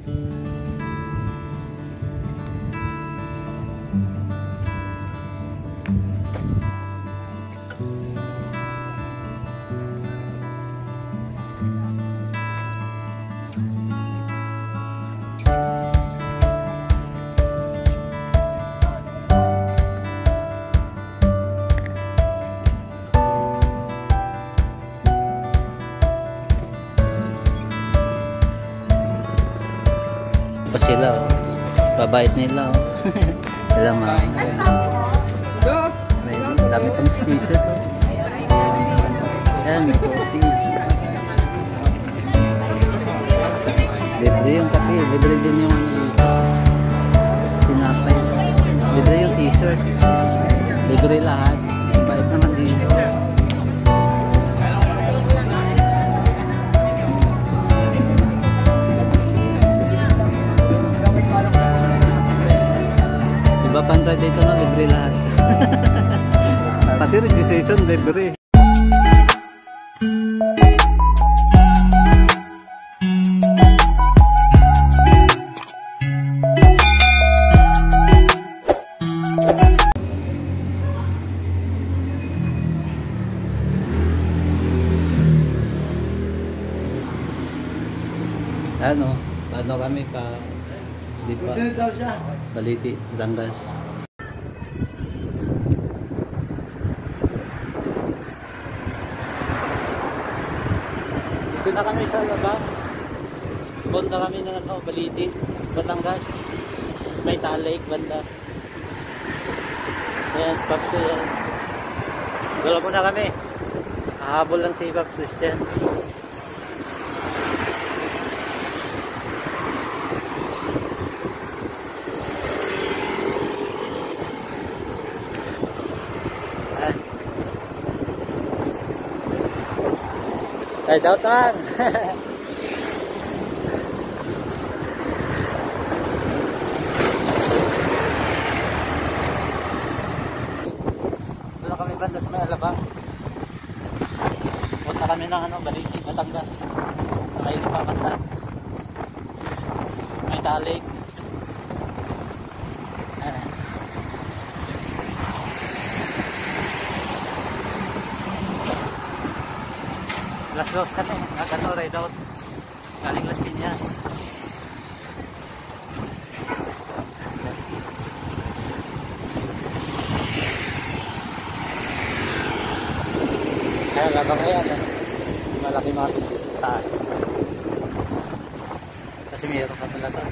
Pa sila, oh. Babait nila, oh. Sila mga may dami pang dito to. Yan, may coffee. Libre yung kape, libre din yung tinapay, libre yung t-shirt, libre lahat. Bait naman dito. Iba pang dito na libre lahat. Pati registration libre. Ano? Paano kami pa? Di pa. Daw siya. Baliti, Batangas. Dito na kami sa labang. Punta kami ng Baliti, Batangas. May Talake banda. Ayan, Pops yan. Dala muna kami. Hahabol lang si Pops Christian. Ay, daw naman. Doon kami banda sa may Alabang. Punta kami ng Baliti, Batangas. May Lipakanta. May Talake. Las Dos kami, nagano ride out galing Las Piñas. Kaya labang yan, malaki mga taas kasi mayroon ka talaga.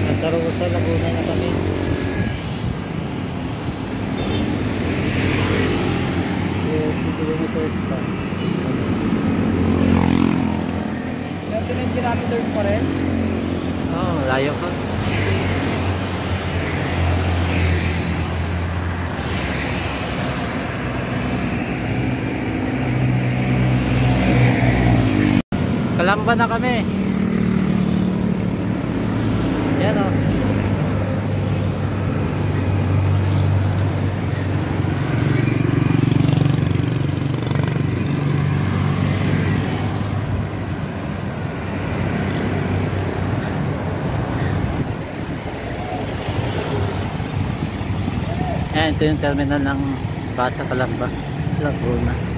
Nagkaroon sa Laguna na kami. Kilometers pa. 39 kilometers pa rin? Oo, layo pa. Kalamba na kami. Yan o. Ayan, ito yung terminal ng Basa Calamba, Laguna.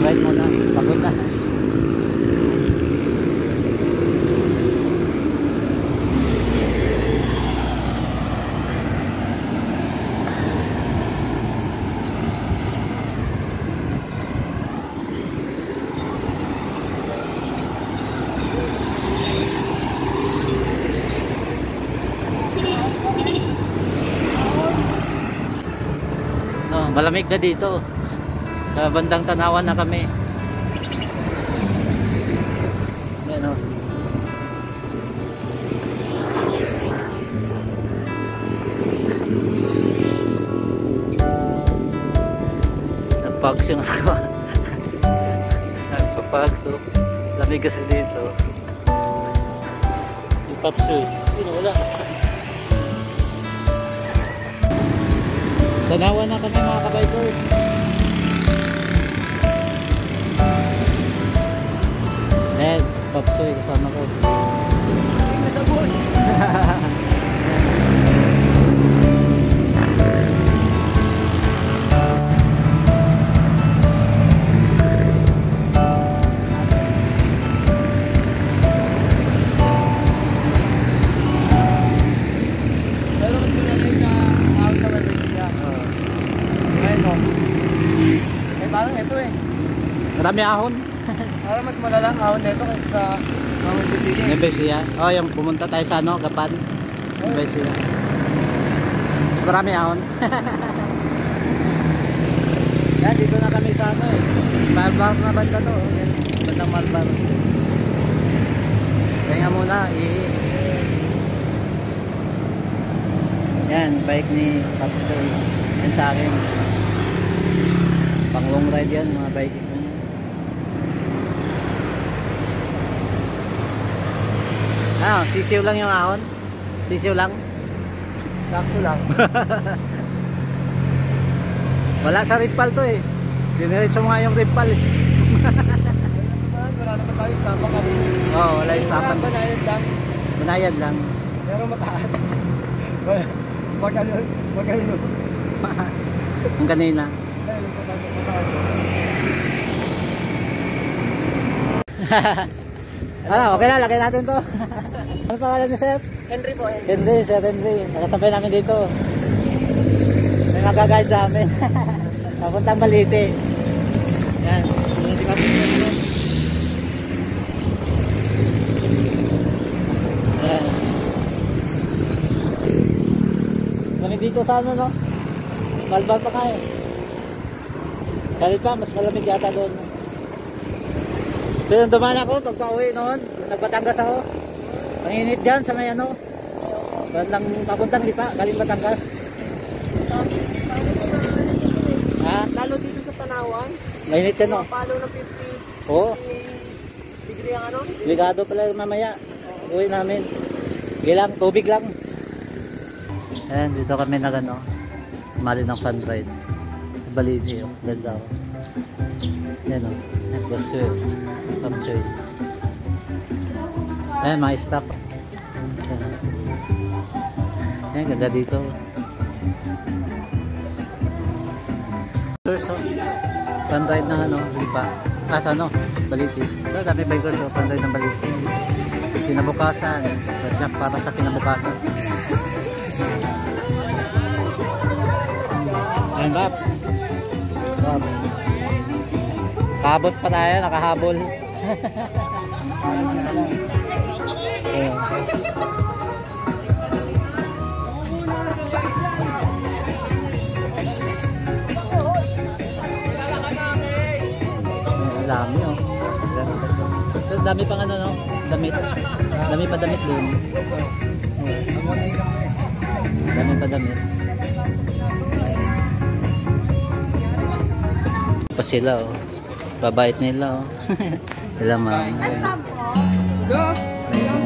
Right mo na, pagod na. No, malamig na dito. Sa bandang Tanawan na kami. Ayan o. Nagpapags yung ako. Nagpapags. So, lamig kasi dito. Yung paps eh. Yun, wala. Tanawan na kami mga kabikers. Ned, paps eh. Kasama ko. Sa bus. Marami ahon. Parang mas malalang ahon nito kasi sa Nueva Ecija. Oh, yung pumunta tayo sa ano, Gapan. Nueva Ecija. Mas marami ahon. Yan, dito na kami sa ano eh. Malbar na banda to. Yan, bandang Malbar. Kaya muna, yan, bike ni Pastor. Yan sa akin. Pang long ride yan, mga bike. Ah, sisiw lang yung ahon? Sisiw lang? Sakto lang. Wala sa ripal to eh. Diniretso mo nga yung ripal eh. Wala naman tayo stapa ka rin. Oo, wala yung stapan. Banayad lang. Banayad lang. Pero mataas. Magkano. Ang kanina. Ano, okay na, lagay natin to. Ano pangalan ni Sir? Henry po. Henry, Sir Henry. Nakasabay namin dito. May magagayad sa amin. Papuntang Balite. Yan, yung si Kapit. Yan. Kami dito sa ano, no? Malbar pa kayo. Kahit pa, mas malamig yata doon. Pero dumaan ako pag pauwi noon, nagbatangas ako. Ang init dyan sa may ano, bandang papuntang Lipa, galing Batangas. Ha? Lalo dito sa Tanawan. Mainit yan, no? Palo ng 50. Oo. Degree ang ano? Ligado pala mamaya. Uwi namin. Sige lang, tubig lang. Ayan, dito kami nag ano, sumali ng fun ride. Baliti, oh. Ganda, oh. Yan, oh. Basoy. Pamsoy. Ayan, mga stock. Ayan, ganda dito. So, fun ride ng ano, Lipa. Sa ano, Baliti. So, dami bikers, so, fun ride ng Baliti. Kinabukasan. Jack para sa kinabukasan. Ayan, Babs. Babs. Kabot pa tayo, nakahabol. Ayan. Ang dami, oh. Ang dami pang ano, no? Damit. Dami pa damit dun. Dami pa damit. Pa sila, oh. Babait nila, oh. Sila, ma'am.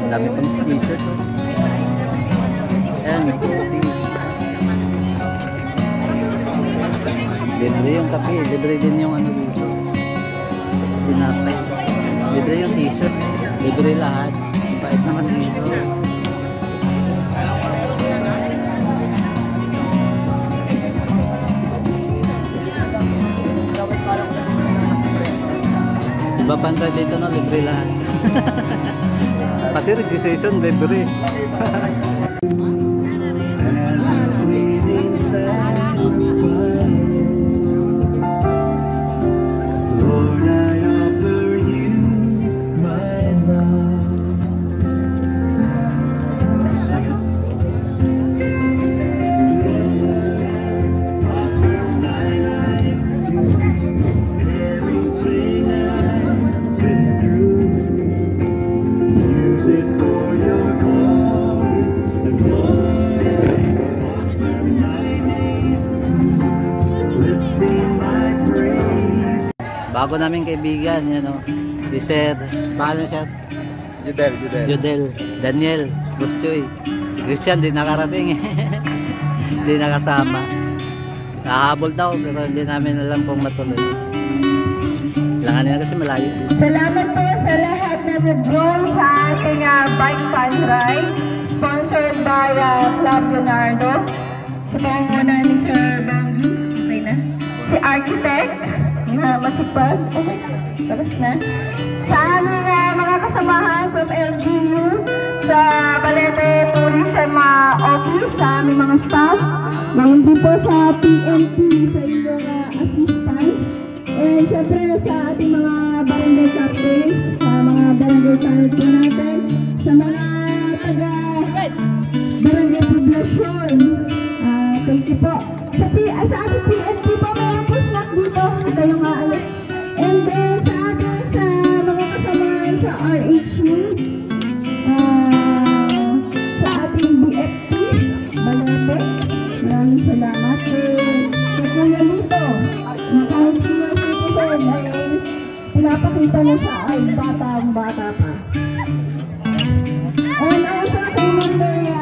Dami pang t-shirt, oh. Ayan, may coffee. Libre yung kape, libre din yung ano dito. Tinapay. Libre yung t-shirt. Libre lahat. Bait naman dito. Iba pantay dito na libre lahat. Pati registration libre. Bago namin kaibigan, yan o. Si Sir, paano siya? Judel. Daniel, Buschoy. Christian, di nakarating eh. Di nakasama. Kahabol daw, pero hindi namin alam kung matuloy. Kailangan nila kasi malayo. Salamat po sa lahat na nag-join sa ating bike fun ride. Sponsored by Club Leonardo. Sa pangunan ni Sir Bangui. Okay na. Si Architect. Masipag. Okay na. Tapos na. Sa aming mga kasamahan from LGU. Sa Balete Tourism Office. Sa aming mga staff. Ngayon din po sa PNP sa inyong assistance. And syempre sa ating mga barangay captains, sa mga barangay channels po natin, sa mga taga-barangay poblasyon. Thank you po. Sa ating PNP po, mayroon po snack dito. Ito yung aalis. And then sa ating sa mga kasamahan sa RHU, sa ating BFP, Balete, maraming salamat. Sa Kuya Lito, kahit senior citizen ay pinapakita na siya ay bata pa. And also kay Mandaya,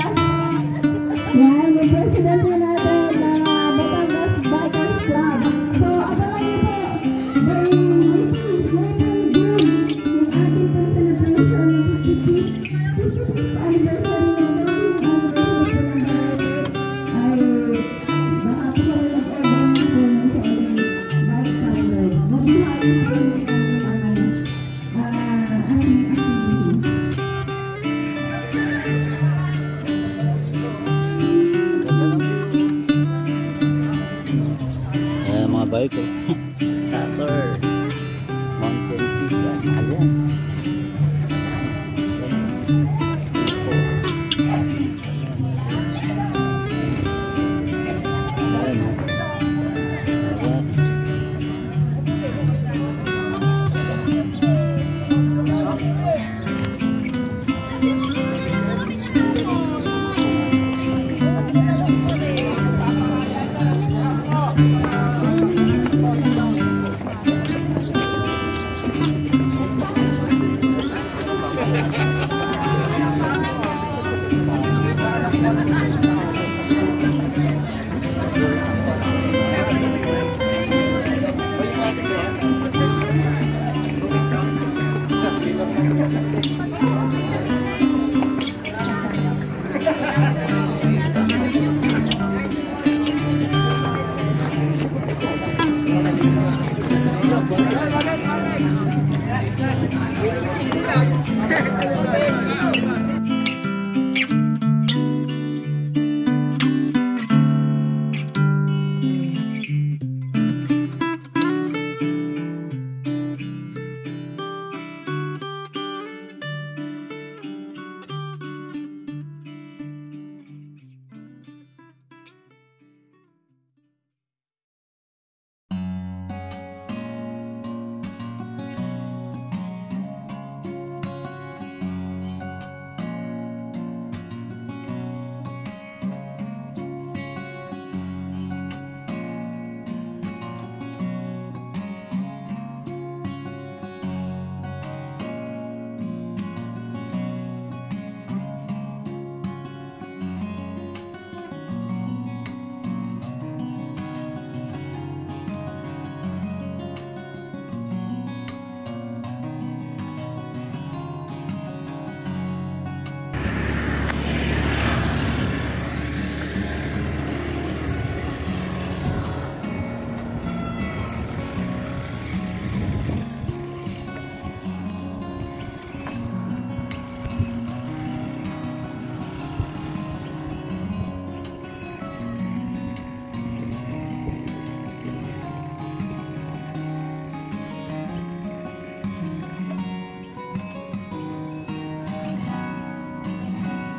yan, yung president po natin ng Batangas Bikers Club. So, abangan niyo po, very good yung ating celebration ng 50th anniversary mga bike ko. Sator. Mountain Peak. Ayan.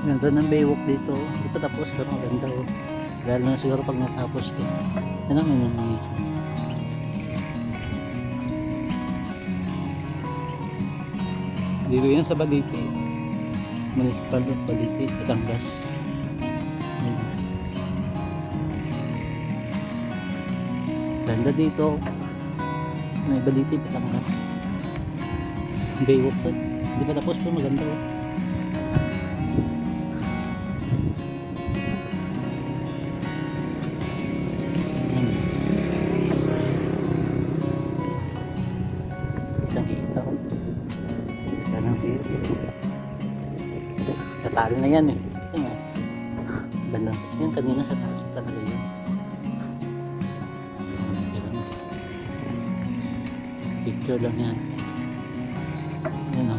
Ganda ng baywalk dito. Hindi pa tapos pero maganda oh. Dahil na siguro pag natapos to. Ano may nangyayari? Dito yan sa Balite. Municipal of Balite, Batangas. Ganda dito. May Baliti, Batangas. Baywalk doon. Hindi pa tapos po, maganda oh. Nakita ko. Yan ang dito. Katalo na yan eh. Yan ah. Banda. Yan kanina sa taas talaga yun. Picture lang yan. Yan o.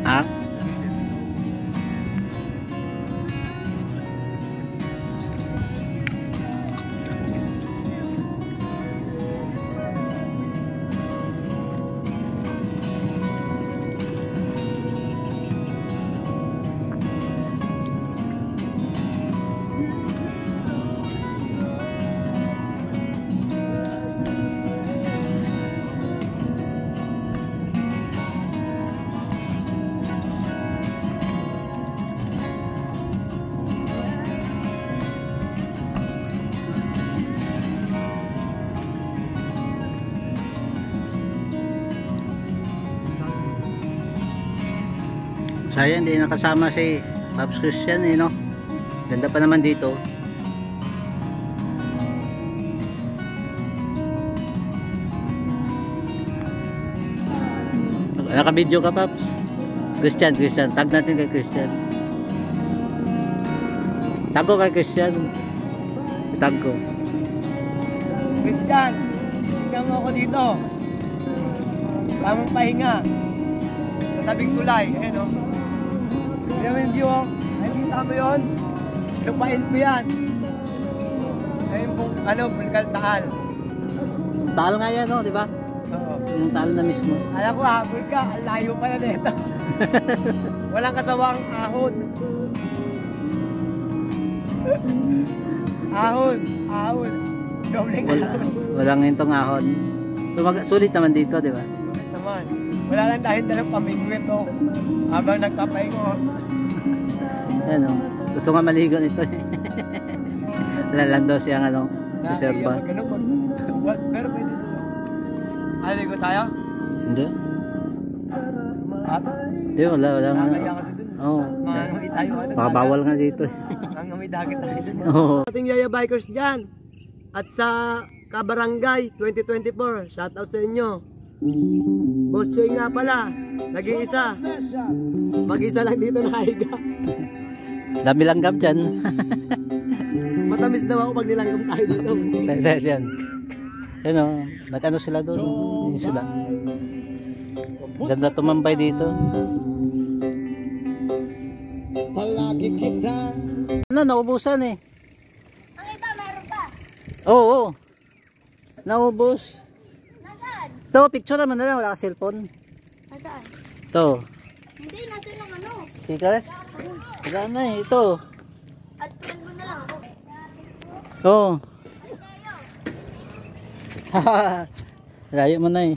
Ha? Sayang hindi nakasama si Pops Christian eh no. Ganda pa naman dito. Naka-video ka Pops? Christian, tag natin kay Christian. Tag ko kay Christian. Tag ko. Christian, tingnan mo ako dito. Tamang pahinga. Sa tabing tulay, ayun o. Tingnan mo yung view o. Ay, kita mo yun? Lupain ko yan. Ayun po, Bulkal Taal. Taal nga yan no, di ba? Oo. Yung taal na mismo. Alam ko habol ka, ang layo pala nito. Walang kasawang ahon. Ahon. Dobleng ahon. Walang hintong ahon. Sulit naman dito, di ba? Sulit naman. Wala lang dahil dalang pamingwit o. Habang nagpapahingo. Ano, gusto nga maligo nito eh. Lalan daw siyang ano, reserva. Pero pwede dito. Aligo tayo? Hindi. At? Hindi, wala nga. Nakakaya kasi dun. Oo. Mangangamoy tayo. Baka bawal nga dito eh. Nangangamoy dagat tayo dun. Oo. Ating Yaya Bikers dyan. At sa Kabarangay 2024. Shoutout sa inyo. Boss Choy nga pala. Nag-iisa. Mag-isa lang dito nakahiga. Dami langgam dyan. Matamis daw ako pag nilanggam tayo dito. Dahil yan. Yan o, nag-ano sila doon. Yung sila. Ganda tumambay dito. Palagi kita. Ano, naubusan eh. Ang iba, meron pa. Oo. Naubos. Nasaan? Ito, picture naman na lang. Wala ka cellphone. Nasaan? Ito. Hindi, nasaan ang ano? Stickers? Wala na eh. Ito. At tuwan mo na lang ako. Oo. Ay, sa'yo. Layo mo na eh.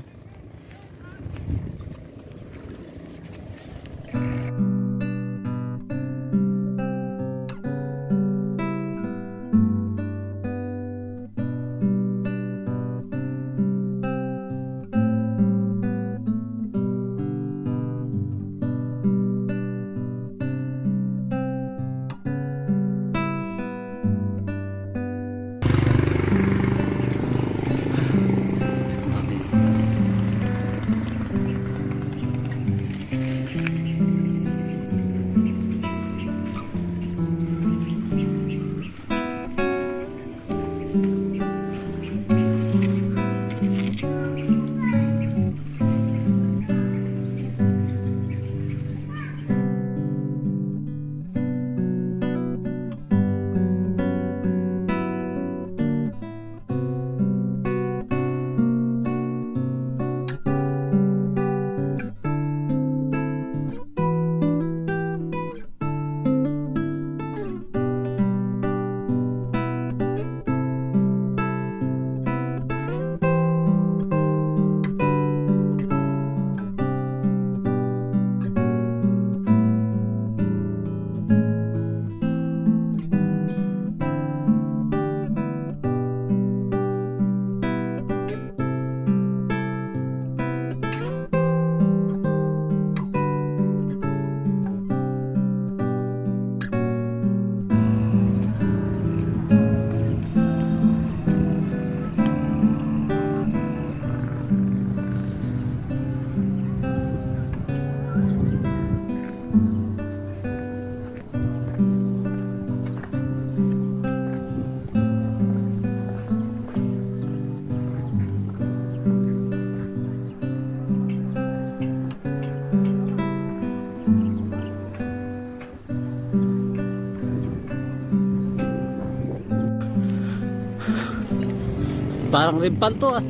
Parang rimpan to ah.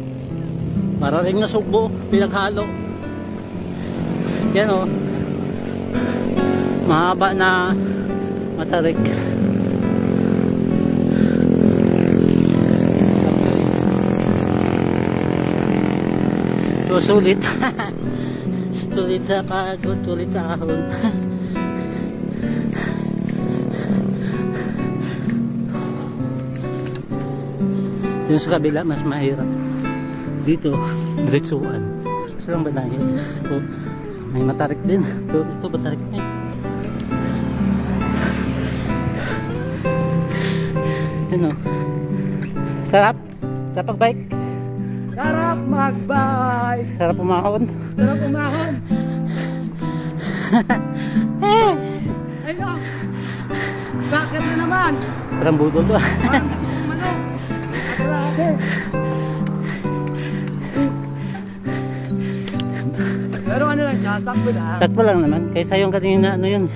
Parang ring na sugbo, pinaghalo. Yan o. Mahaba na matarik. So sulit. Sulit sa pagod, sulit sa ahon. Yung sa kabila mas mahirap. Dito diretsuan. Gusto lang ba na yun? So, may matarik din. So ito matarik na yun. Ano? Sarap? Sarap pag-bike? Sarap mag-bike! Sarap umahon? Sarap umahon! Ay no! Bakit na naman? Parang budol to ah. Parang manok! Grabe! Pero ano lang siya, sakto lang. Sakto lang naman. Kaysa yung kanina ano yun.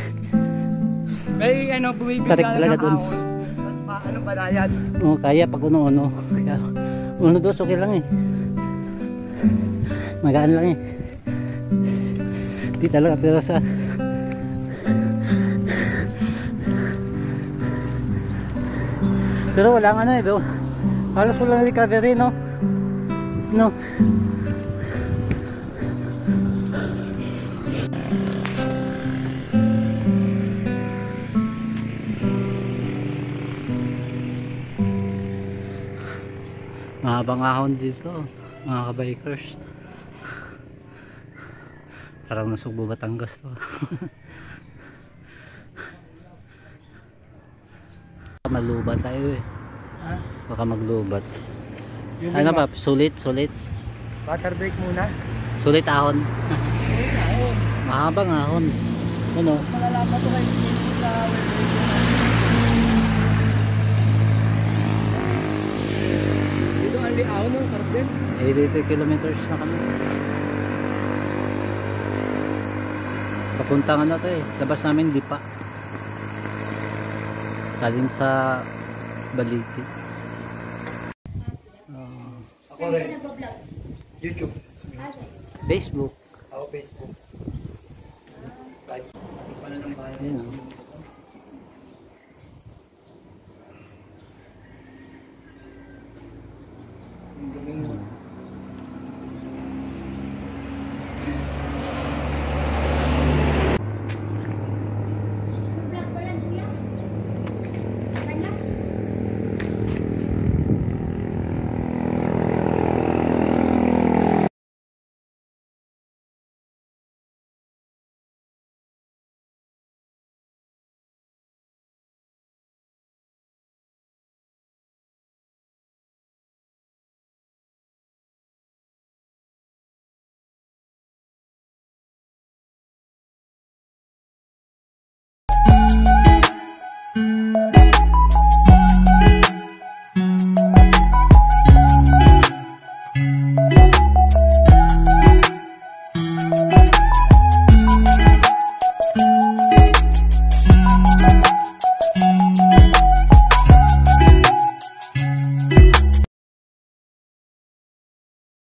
May ano, bumibig Tarik ka talaga lang dun. ng ahon. Tapos pa, ano banayad. Oo, kaya pag uno-uno. Kaya uno dos okay lang eh. Magaan lang eh. Di talaga pero sa pero walang ano eh. Halos walang recovery no. No. Mahabang ahon dito mga kabikers. Parang nasugbo Batangas to. Malubat tayo eh. Baka maglubat. Ano ba? Sulit, sulit. Water break muna. Sulit ahon. Mahabang ahon. Ano? Malalaman ko kayo sa dito ang liaw no, sarap din. 83 kilometers na kami. Papunta nga na to eh. Labas namin Lipa. Galing sa Baliti. Ako rin. YouTube. Facebook. Ako Facebook. Like. Ano nang bahay? Ayun, oh.